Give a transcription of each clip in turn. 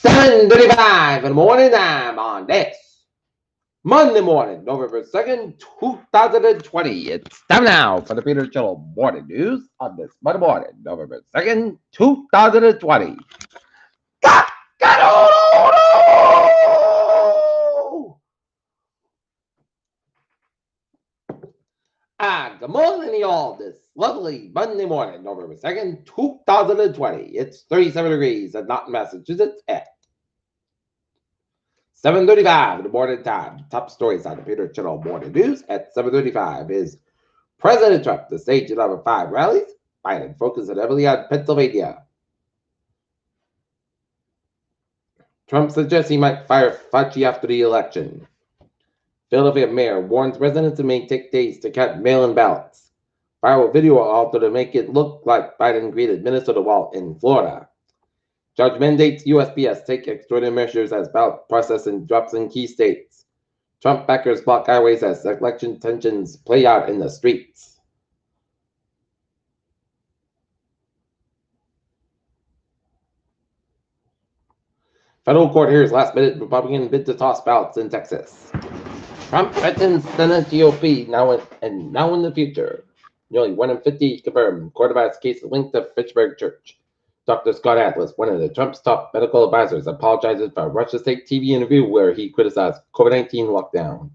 7:35 in the morning time on this Monday morning, November 2nd, 2020. It's time now for the Peter Channel Morning News on this Monday morning, November 2nd, 2020. Got, good morning, y'all. This lovely Monday morning, November 2nd, 2020. It's 37 degrees at Naughton, Massachusetts at 7:35 in the morning time. Top stories on the Peter Channel Morning News at 7:35 is President Trump to stage another 5 rallies. Biden focuses heavily on Pennsylvania. Trump suggests he might fire Fauci after the election. Philadelphia mayor warns residents it may take days to count mail-in ballots. Viral video altered to make it look like Biden greeted Minnesota Wall in Florida. Judge mandates USPS take extraordinary measures as ballot processing drops in key states. Trump backers block highways as election tensions play out in the streets. Federal court hears last-minute Republican bid to toss ballots in Texas. Trump threatens Senate GOP now in the future. Nearly 1 in 50 confirmed coronavirus case linked to Fitchburg Church. Dr. Scott Atlas, one of the Trump's top medical advisors, apologizes for a Russia State TV interview where he criticized COVID-19 lockdowns.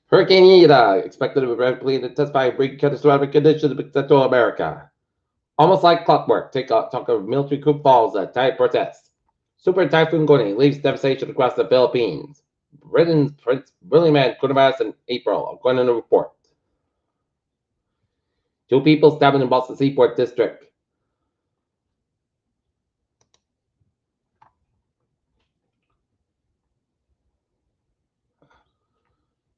Hurricane Ida expected to rapidly intensify, bring catastrophic conditions in Central America. Almost like clockwork, talk of military coup falls at Thai protests. Super Typhoon Goni leaves devastation across the Philippines. Britain's Prince William had coronavirus in April, according to the report. 2 people stabbed in Boston Seaport District.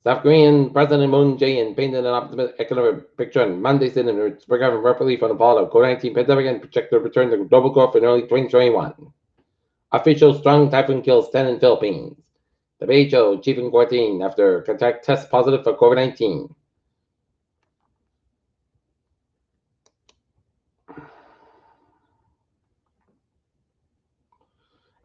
South Korean President Moon Jae-in painted an optimistic economic picture on Monday, saying it's recovering rapidly from the fall of COVID-19 pandemic and projected to return to global growth in early 2021. Official strong typhoon kills 10 in Philippines. The WHO chief in quarantine after contact test positive for COVID-19.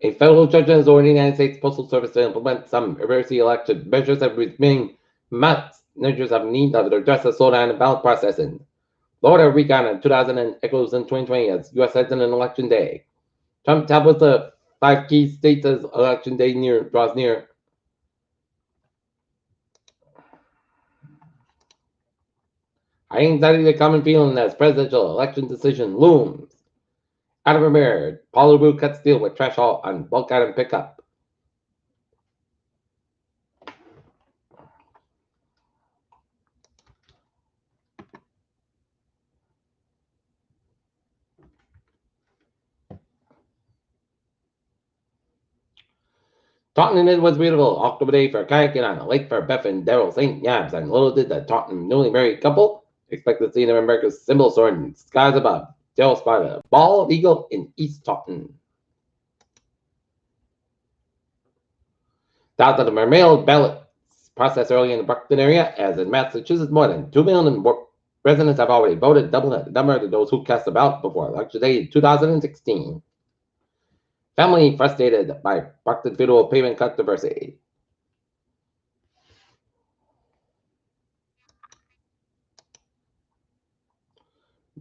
A federal judge has ordered the United States Postal Service to implement some emergency election measures that remain measures of need to address the slowdown in ballot processing. Florida recount in 2000 and echoes in 2020 as U.S. heads in an election day. Trump tables the 5 key states as election day draws near. High anxiety, the common feeling as presidential election decision looms. Out of a mirror, Paulo Rue cuts deal with trash haul on bulk item pickup. Taunton, it was beautiful October day for kayaking on a lake for Beth and Daryl St. Yabs, and little did the Taunton newly married couple expect to see an America's symbol soaring in skies above. Daryl spotted a bald eagle in East Taunton. Thousands of mail ballots processed early in the Brockton area, as in Massachusetts, more than 2 million residents have already voted, doubling the number of those who cast a ballot before Election Day in 2016. Family frustrated by Brockton federal payment controversy.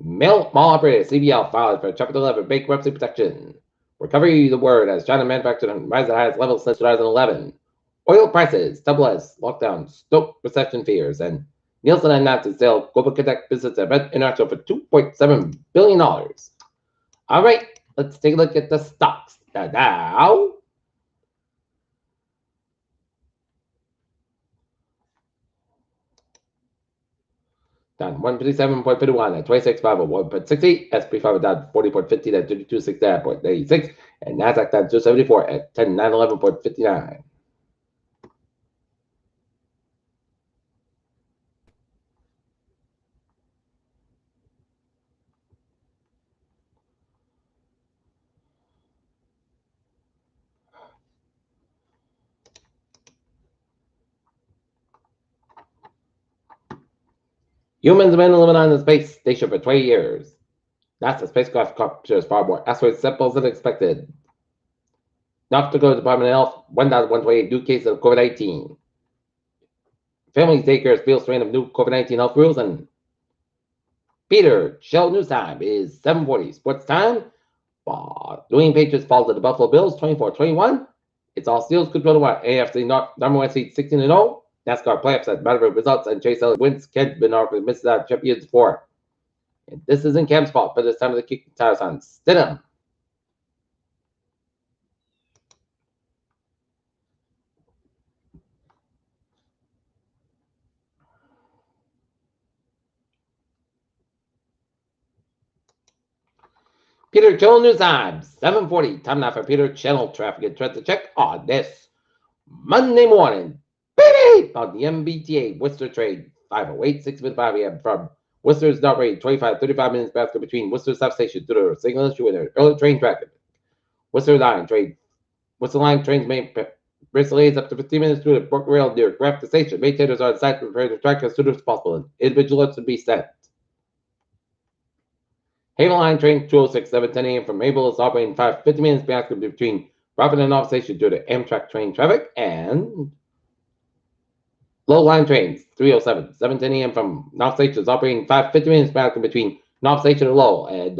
Mall operator CBL filed for Chapter 11 bankruptcy protection. Recovery the word as China manufactured and rise the highest level since 2011. Oil prices double as lockdown stoke recession fears, and Nielsen announced its sale Global Connect Business Event International for $2.7 billion. All right, let's take a look at the stocks. The Dow down 157.51 at 26.501.60. SP 500 down 40.50 at 3269.86. And NASDAQ down 274 at 10911.59. Humans have been living on the space station for 20 years. NASA spacecraft captures far more asteroid samples than expected. North Dakota Department of Health, 1,128 new cases of COVID-19. Family daycares feel strain of new COVID-19 health rules, and Peter, show news time is 7:40. Sports time. New England Patriots fall to the Buffalo Bills 24-21. It's all Steelers good 21. AFC number one seed 16-0. NASCAR playoffs at matter of results, and Chase Elliott wins. Ken Bernard misses out champions 4. And this isn't Cam's fault, but it's time to kick the tires on Stidham. Peter Channel News Time, 7:40. Time now for Peter Channel traffic and traffic check on this Monday morning. Baby! On the MBTA Worcester train, 508, 6:55 a.m. from Worcester's not ready, 35 minutes basket between Worcester substation due to signal issue and early train traffic. Worcester line trains may delays up to 15 minutes through the Brook Rail near Grafton Station. Maintainers are on site to prepare the track as soon as possible, and individual alerts to be sent. Havel Line train 206, 7:10 a.m. from Havel is operating 50 minutes basket between Robin and North Station due to Amtrak train traffic, and Low Line trains 307, 7:10 a.m. from North Station is operating 50 minutes basket between North Station and Lowell, and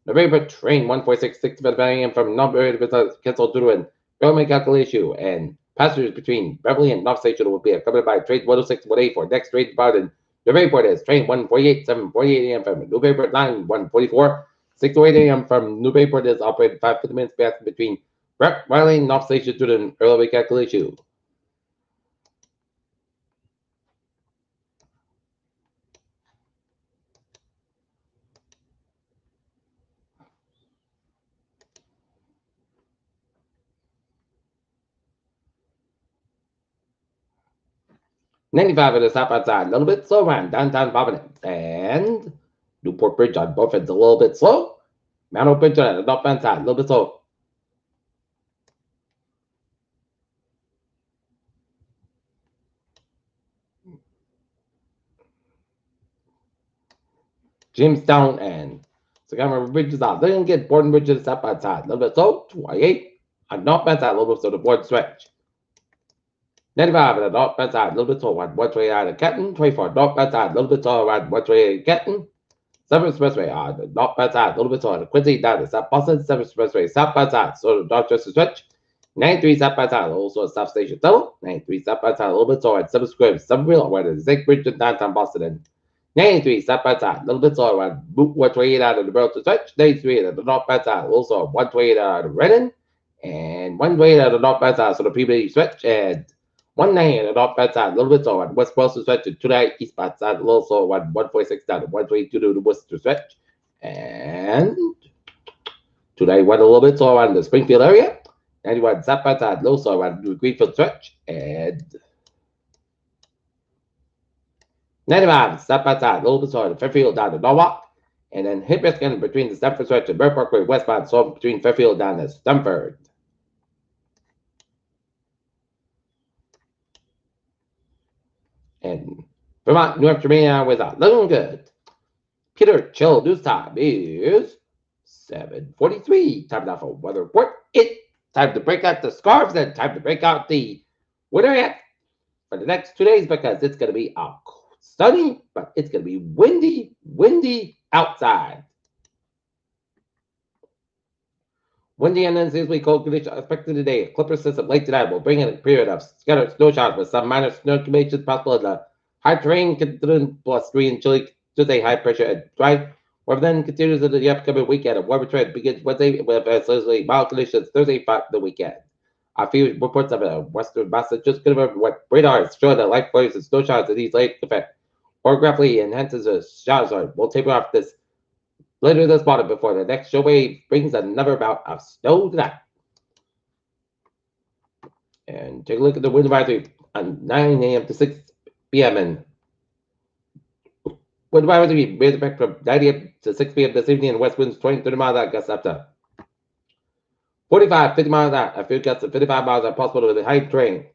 the River train 146, 6:10 a.m. from North River canceled due to an government calculation issue, and passengers between Beverly and North Station will be accompanied by train 106, 184. Next train departed the Newburyport is train 148, 7:48 a.m. from Newburyport line 144, 6:08 a.m. from Newburyport is operated 50 minutes basket between Riley and North Station due to an early calculation. $95 at the southbound side, a little bit slow around downtown Providence, and Newport Bridge on both ends a little bit slow. Mount Bridge on the northbound side, a little bit slow. Jamestown and Sagama Bridge is out. They're going to get Borden Bridge to the southbound side, a little bit slow. 28 on northbound side, a little bit slow, the board stretch. 95 at the northbound side, a little bit slow, 128 at Canton. 24 northbound side, a little bit slow, 128 at Canton. 7 Expressway on the northbound side, a little bit slow, the Quincy down to South Boston. 7 Expressway southbound side, so the Dorchester stretch. 93 southbound side, also South Station Tunnel. 93 southbound side, a little bit slow at 7 Square, Somerville, where the Zig Bridge in downtown Boston. And 93 southbound side, a little bit slow at 128 out of the Burlington stretch. 93 at the northbound side, also 128 out of Redden. And 128 out of the northbound side, so the Peabody stretch. And 190 at the northbound side, a little bit slow at West Boston stretch. And 29 eastbound side, a little slow at 146 down to 122 to the Worcester stretch. And today went a little bit slow around the Springfield area. 91 southbound side, low slow around the Greenfield stretch. And 95 southbound side, a little bit slow at Fairfield down to Norwalk. And then hit risk between the Stamford stretch and Burr Parkway westbound, so between Fairfield down to Stamford. And Vermont, New Hampshire, Maine, without looking good. Peter Chill News Time is 7:43. Time now for weather report. It's time to break out the scarves and time to break out the winter hat for the next 2 days because it's going to be sunny, but it's going to be windy outside. Windy and seasonally cold conditions expected today. A clipper system late tonight will bring in a period of scattered snow showers with some minor snow accumulations possible in the high terrain, plus 3 and chilly Tuesday, high pressure and dry. Weather then continues into the upcoming weekend. A warmer trend begins Wednesday with essentially mild conditions Thursday, the weekend. A few reports of western Massachusetts confirm what radar is showing that light flurries and snow showers in these late effect graphically enhances the showers will taper off this later this morning before the next show wave brings another bout of snow tonight. And take a look at the wind advisory on 9 a.m. to 6 p.m. and wind advisory may affect from 9 a.m. to 6 p.m. this evening and west winds 20 30 miles an hour gusts up to 45 50 miles an hour. A few gusts of 55 miles are possible with the high terrain.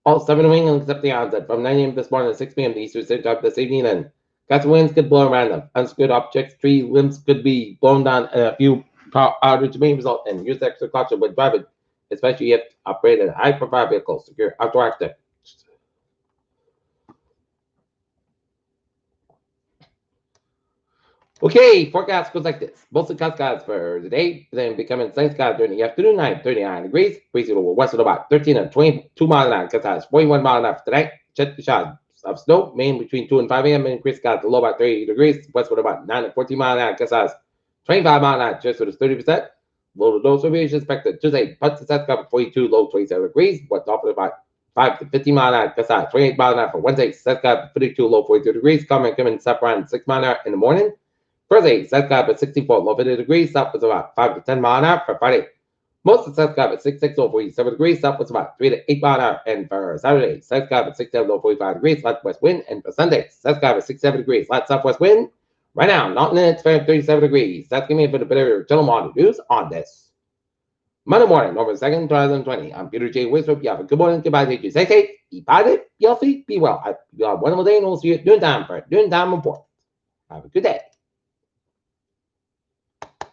All 7 New England except the onset from 9 a.m. this morning to 6 p.m. the eastern state time this evening and Gust winds could blow around them. Unscrewed objects, tree limbs could be blown down, and a few outage may result in use extra caution when driving, especially if operated high-profile vehicles. Secure outdoor active. Okay, forecast goes like this. Mostly clouds skies for the day, then becoming sunny skies during the afternoon, 39 degrees. Breezy over west at about 13 and 22 miles an hour. Gust skies 41 miles an hour for tonight. Check the shot of snow, main between 2 and 5 a.m. and increase skies low about 30 degrees. West with about 9 and 14 miles an hour. Gust skies 25 miles an hour, just with 30%. Low to low variation expected Tuesday. Punch the set cover 42, low 27 degrees. West off at about 5 to 50 miles an hour. Gust skies 28 miles an hour for Wednesday. Set cover 52, low 42 degrees. Coming south around 6 miles an hour in the morning. Thursday, set sky at 64, low 50 degrees, south was about 5 to 10 miles an hour. For Friday, most of the set sky at 66, low 47 degrees, south was about 3 to 8 miles an hour. And for Saturday, set sky at 67, low 45 degrees, light west wind. And for Sunday, set sky at 67 degrees, light southwest wind. Right now, Mountain it's 37 degrees. That's giving me a bit of better gentleman news on this. Monday morning, November 2nd, 2020. I'm Peter J. Wizard. You have a good morning. Goodbye. Take you. Stay safe. Be positive. Be healthy. Be well. You have a wonderful day, and we'll see you at noon time for noon time report. Have a good day.